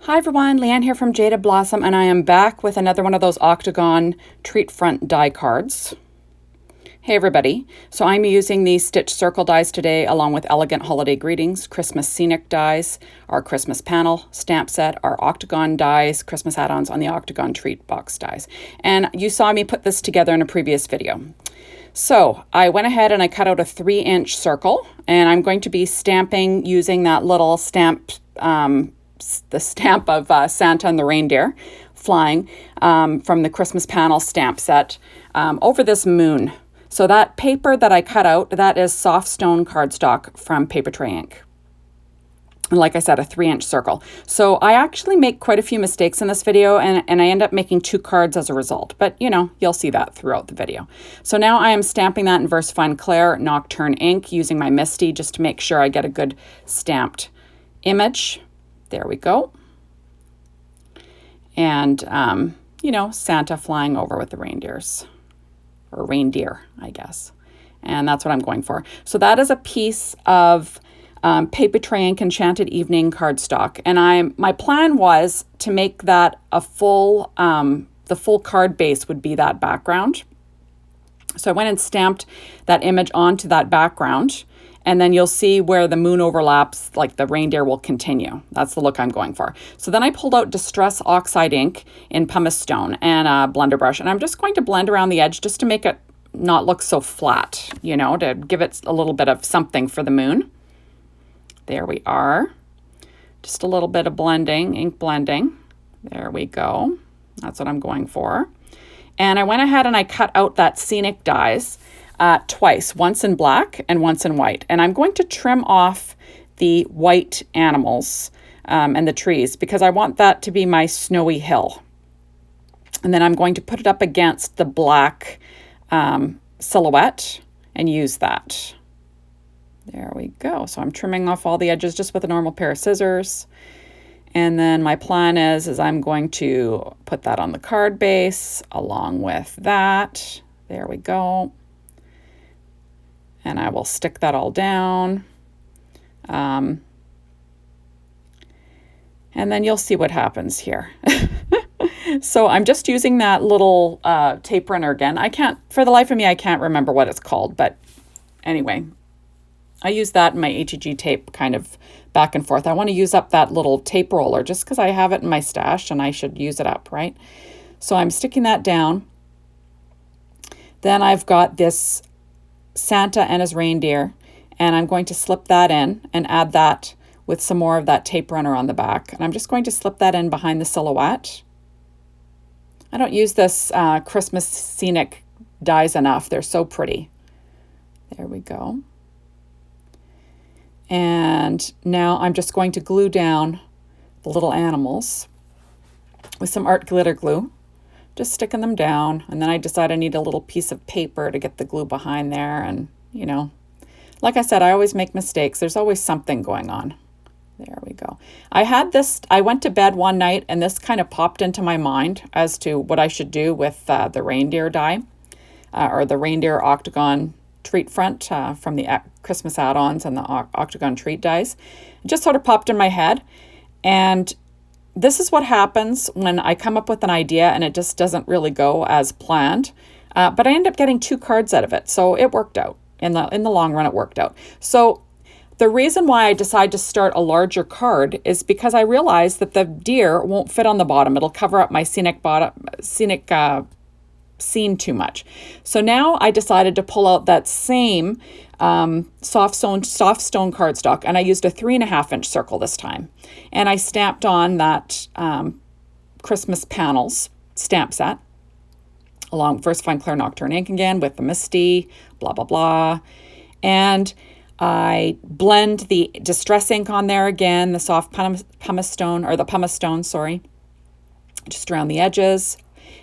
Hi everyone, Leanne here from Jaded Blossom, and I am back with another one of those octagon treat front die cards. Hey everybody, so I'm using these Stitch Circle dies today along with Elegant Holiday Greetings, Christmas Scenic dies, our Christmas panel stamp set, our octagon dies, Christmas add-ons on the octagon treat box dies. And you saw me put this together in a previous video. So I went ahead and I cut out a 3-inch circle, and I'm going to be stamping using that little stamp, the stamp of Santa and the reindeer flying from the Christmas panel stamp set over this moon. So that paper that I cut out, that is soft stone cardstock from Paper Tray Ink. And like I said, a 3-inch circle. So I actually make quite a few mistakes in this video, and I end up making 2 cards as a result. But, you know, you'll see that throughout the video. So now I am stamping that in VersaFine Clair Nocturne ink using my Misty just to make sure I get a good stamped image. There we go. And, you know, Santa flying over with the reindeers. Or reindeer, I guess. And that's what I'm going for. So that is a piece of Paper Tray Ink Enchanted Evening cardstock. And my plan was to make that a full, the full card base would be that background. So I went and stamped that image onto that background. And then you'll see where the moon overlaps, like the reindeer will continue. That's the look I'm going for. So then I pulled out Distress Oxide ink in pumice stone and a blender brush. And I'm just going to blend around the edge just to make it not look so flat, you know, to give it a little bit of something for the moon. There we are. Just a little bit of blending, ink blending. There we go. That's what I'm going for. And I went ahead and I cut out that Scenic dies twice, once in black and once in white. And I'm going to trim off the white animals and the trees because I want that to be my snowy hill. And then I'm going to put it up against the black silhouette and use that. There we go. So I'm trimming off all the edges just with a normal pair of scissors. And then my plan is I'm going to put that on the card base along with that. There we go. And I will stick that all down. And then you'll see what happens here. So I'm just using that little tape runner again. For the life of me, I can't remember what it's called. But anyway, I use that in my HEG tape kind of back and forth. I want to use up that little tape roller just because I have it in my stash and I should use it up, right? So I'm sticking that down. Then I've got this Santa and his reindeer, and I'm going to slip that in and add that with some more of that tape runner on the back. And I'm just going to slip that in behind the silhouette. I don't use this Christmas Scenic dies enough. They're so pretty. There we go. And now I'm just going to glue down the little animals with some art glitter glue. Just sticking them down. And then I decide I need a little piece of paper to get the glue behind there. And, you know, like I said, I always make mistakes. There's always something going on. There we go. I went to bed one night and this kind of popped into my mind as to what I should do with the reindeer die or the reindeer octagon treat front from the Christmas add-ons and the octagon treat dies. It just sort of popped in my head. And this is what happens when I come up with an idea and it just doesn't really go as planned. But I end up getting 2 cards out of it. So it worked out. In the long run, it worked out. So the reason why I decided to start a larger card is because I realized that the deer won't fit on the bottom. It'll cover up my scenic scene too much. So now I decided to pull out that same soft stone cardstock, and I used a 3.5-inch circle this time. And I stamped on that Christmas panels stamp set along VersaFine Clair Nocturne ink again with the Misty, blah, blah, blah. And I blend the Distress ink on there again, the soft pumice stone, sorry, just around the edges.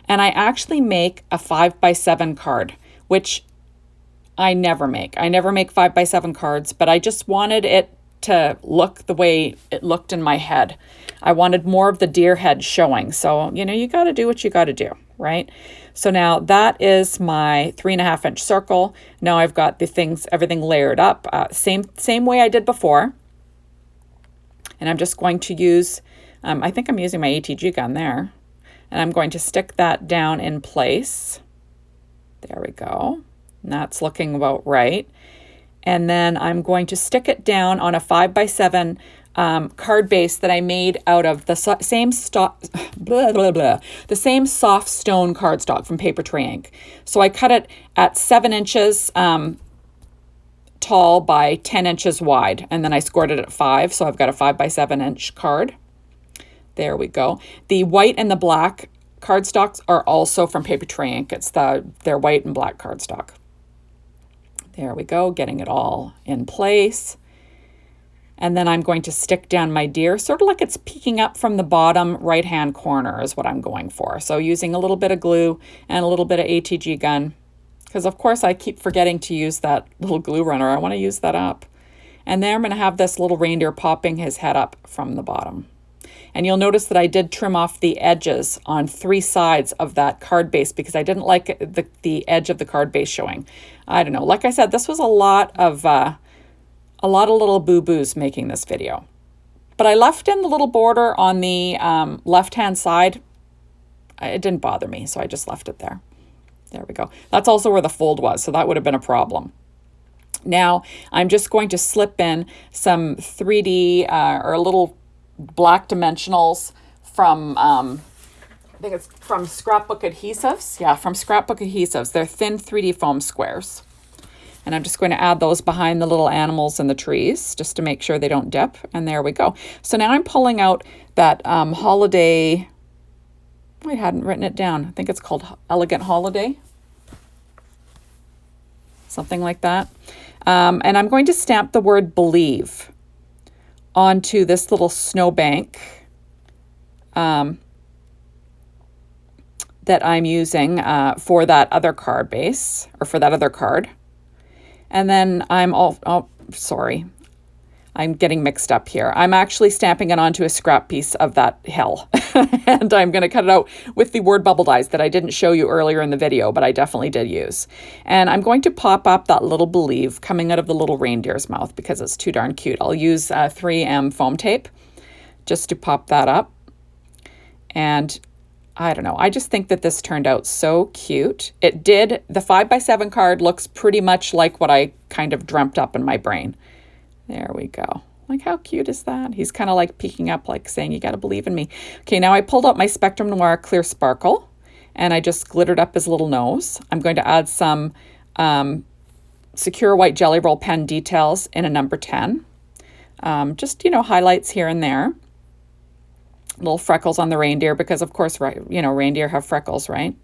And I actually make a 5x7 card, which I never make. I never make 5x7 cards, but I just wanted it to look the way it looked in my head. I wanted more of the deer head showing. So, you know, you got to do what you got to do, right? So now that is my 3.5-inch circle. Now I've got everything layered up, same way I did before. And I'm just going to use I think I'm using my ATG gun there. And I'm going to stick that down in place. There we go. And that's looking about right. And then I'm going to stick it down on a 5x7 card base that I made out of the same the same soft stone cardstock from Paper Tray Ink. So I cut it at 7 inches tall by 10 inches wide, and then I scored it at 5, so I've got a 5x7 inch card. There we go. The white and the black cardstocks are also from Paper Tray Ink. It's their white and black cardstock. There we go, getting it all in place. And then I'm going to stick down my deer, sort of like it's peeking up from the bottom right-hand corner is what I'm going for. So using a little bit of glue and a little bit of ATG gun, because of course I keep forgetting to use that little glue runner. I want to use that up. And then I'm going to have this little reindeer popping his head up from the bottom. And you'll notice that I did trim off the edges on 3 sides of that card base because I didn't like the edge of the card base showing. I don't know. Like I said, this was a lot of little boo-boos making this video. But I left in the little border on the left-hand side. It didn't bother me, so I just left it there. There we go. That's also where the fold was, so that would have been a problem. Now, I'm just going to slip in some 3D or little black dimensionals from, I think it's from Scrapbook Adhesives. Yeah, from Scrapbook Adhesives. They're thin 3D foam squares. And I'm just going to add those behind the little animals and the trees just to make sure they don't dip. And there we go. So now I'm pulling out that holiday, I hadn't written it down. I think it's called Elegant Holiday. Something like that. And I'm going to stamp the word believe onto this little snowbank that I'm using for that other card base, or for that other card. And then sorry, I'm getting mixed up here. I'm actually stamping it onto a scrap piece of that hill. And I'm going to cut it out with the word bubble dies that I didn't show you earlier in the video, but I definitely did use. And I'm going to pop up that little believe coming out of the little reindeer's mouth because it's too darn cute. I'll use 3M foam tape just to pop that up. And I don't know, I just think that this turned out so cute. It did. The 5x7 card looks pretty much like what I kind of dreamt up in my brain. There we go. Like, how cute is that? He's kind of like peeking up, like saying, you got to believe in me. Okay, now I pulled out my Spectrum Noir Clear Sparkle, and I just glittered up his little nose. I'm going to add some Secure White Jelly Roll pen details in a number 10. Just, highlights here and there. Little freckles on the reindeer because, of course, reindeer have freckles, right?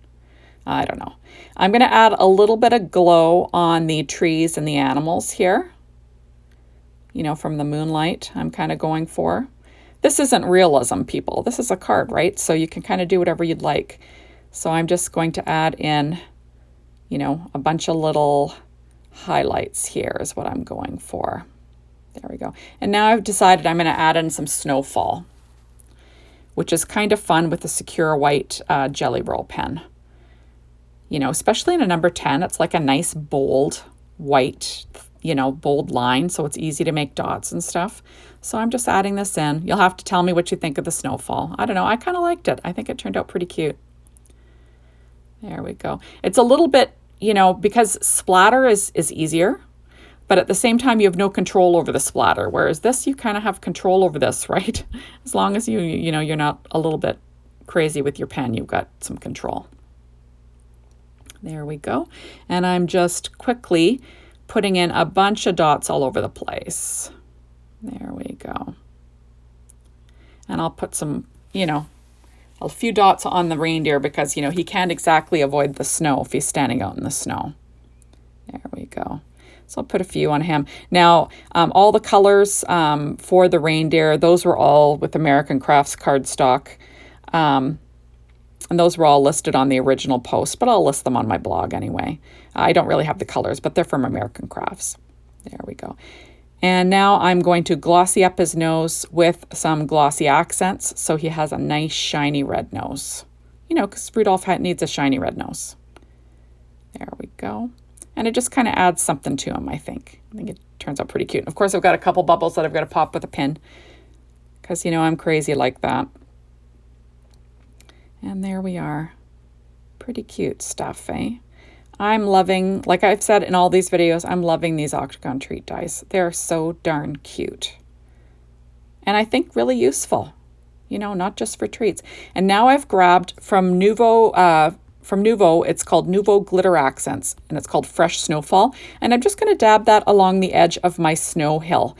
I don't know. I'm going to add a little bit of glow on the trees and the animals here. From the moonlight, I'm kind of going for. This isn't realism, people. This is a card, right? So you can kind of do whatever you'd like. So I'm just going to add in, a bunch of little highlights here is what I'm going for. There we go. And now I've decided I'm going to add in some snowfall, which is kind of fun with the Secure White Jelly Roll pen. Especially in a number 10, it's like a nice bold white bold line, so it's easy to make dots and stuff. So I'm just adding this in. You'll have to tell me what you think of the snowfall. I don't know. I kind of liked it. I think it turned out pretty cute. There we go. It's a little bit, because splatter is easier, but at the same time, you have no control over the splatter, whereas this, you kind of have control over this, right? As long as you're not a little bit crazy with your pen, you've got some control. There we go. And I'm just quickly putting in a bunch of dots all over the place. There we go. And I'll put some, a few dots on the reindeer because, he can't exactly avoid the snow if he's standing out in the snow. There we go. So I'll put a few on him. Now, all the colors for the reindeer, those were all with American Crafts cardstock. And those were all listed on the original post, but I'll list them on my blog anyway. I don't really have the colors, but they're from American Crafts. There we go. And now I'm going to glossy up his nose with some glossy accents so he has a nice shiny red nose. Because Rudolph needs a shiny red nose. There we go. And it just kind of adds something to him, I think. I think it turns out pretty cute. And of course, I've got a couple bubbles that I've got to pop with a pin. because, you know, I'm crazy like that. And there we are. Pretty cute stuff, eh? I'm loving, like I've said in all these videos, I'm loving these octagon treat dies. They're so darn cute. And I think really useful, you know, not just for treats. And now I've grabbed from Nuvo, it's called Nuvo Glitter Accents, and it's called Fresh Snowfall. And I'm just going to dab that along the edge of my snow hill.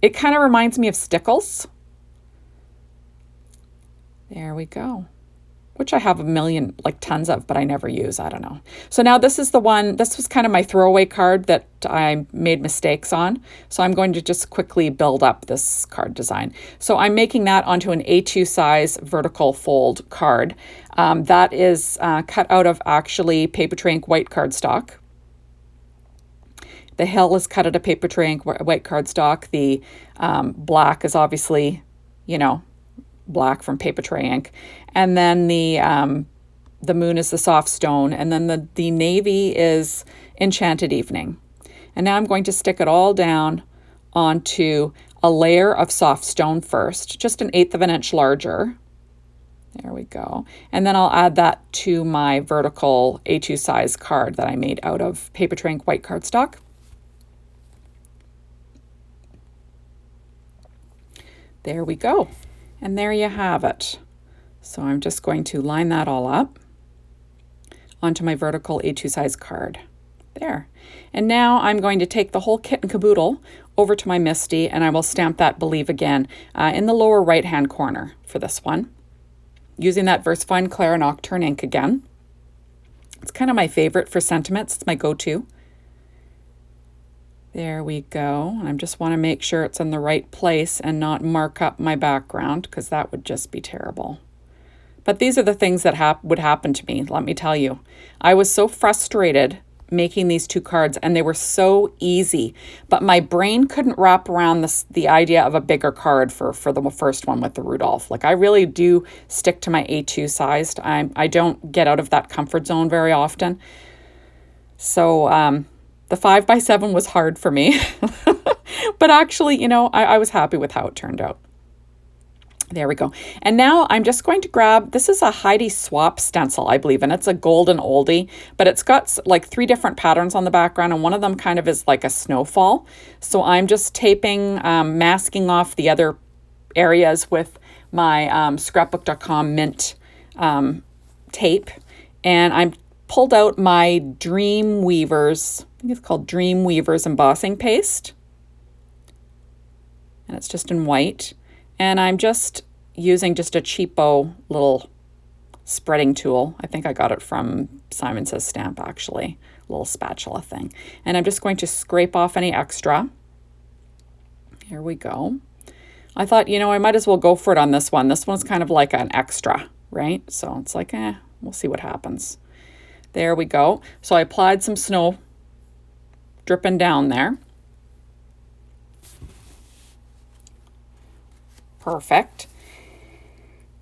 It kind of reminds me of Stickles. There we go. Which I have a million, like tons of, but I never use. I don't know. So now this is the one, this was kind of my throwaway card that I made mistakes on. So I'm going to just quickly build up this card design. So I'm making that onto an A2 size vertical fold card. That is cut out of actually paper tray ink white cardstock. The hill is cut out of paper tray ink white cardstock. The black is obviously, you know, black from paper tray ink, and then the moon is the soft stone, and then the navy is Enchanted Evening. And now I'm going to stick it all down onto a layer of soft stone first, just 1/8 of an inch larger. There we go. And then I'll add that to my vertical A2 size card that I made out of paper tray ink white cardstock. There we go. And there you have it. So I'm just going to line that all up onto my vertical A2 size card. There. And now I'm going to take the whole kit and caboodle over to my Misty, and I will stamp that Believe Again in the lower right hand corner for this one, using that VersaFine Clara Nocturne ink again. It's kind of my favorite for sentiments. It's my go-to. There we go. And I just want to make sure it's in the right place and not mark up my background, because that would just be terrible. But these are the things that would happen to me, let me tell you. I was so frustrated making these two cards, and they were so easy, but my brain couldn't wrap around the idea of a bigger card for the first one with the Rudolph. Like, I really do stick to my A2 sized. I don't get out of that comfort zone very often. So, the 5x7 was hard for me, but actually, you know, I was happy with how it turned out. There we go. And now I'm just going to grab, this is a Heidi Swap stencil, I believe, and it's a golden oldie, but it's got like 3 different patterns on the background, and one of them kind of is like a snowfall. So I'm just taping, masking off the other areas with my scrapbook.com mint tape, and I'm pulled out my Dream Weavers, I think it's called Dream Weavers embossing paste, and it's just in white. And I'm just using just a cheapo little spreading tool. I think I got it from Simon Says Stamp, actually, a little spatula thing. And I'm just going to scrape off any extra. Here we go. I thought, you know, I might as well go for it on this one. This one's kind of like an extra, right? So it's like, we'll see what happens. There we go. So I applied some snow dripping down there. Perfect.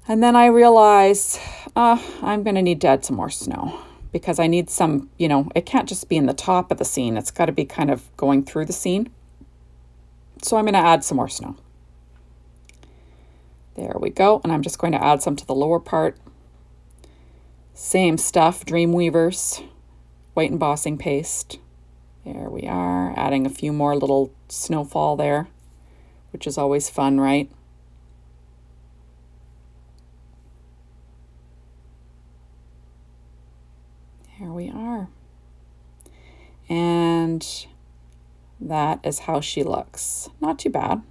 And then I realized I'm going to need to add some more snow, because I need some, you know, it can't just be in the top of the scene. It's got to be kind of going through the scene. So I'm going to add some more snow. There we go. And I'm just going to add some to the lower part. Same stuff, Dreamweavers, white embossing paste. There we are, adding a few more little snowfall there, which is always fun, right? Here we are. And that is how she looks. Not too bad.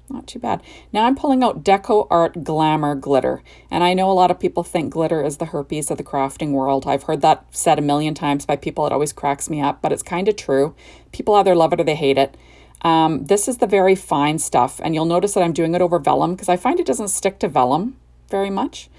Not too bad. Now I'm pulling out Deco Art Glamour Glitter. And I know a lot of people think glitter is the herpes of the crafting world. I've heard that said a million times by people. It always cracks me up, but it's kind of true. People either love it or they hate it. This is the very fine stuff. And you'll notice that I'm doing it over vellum, because I find it doesn't stick to vellum very much.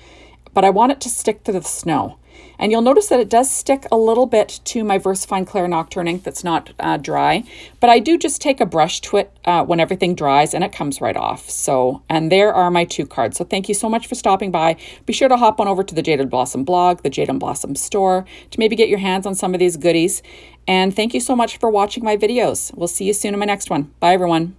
But I want it to stick to the snow. And you'll notice that it does stick a little bit to my VersaFine Clara Nocturne ink that's not dry. But I do just take a brush to it when everything dries, and it comes right off. So, and there are my 2 cards. So thank you so much for stopping by. Be sure to hop on over to the Jade and Blossom blog, the Jade and Blossom store, to maybe get your hands on some of these goodies. And thank you so much for watching my videos. We'll see you soon in my next one. Bye, everyone.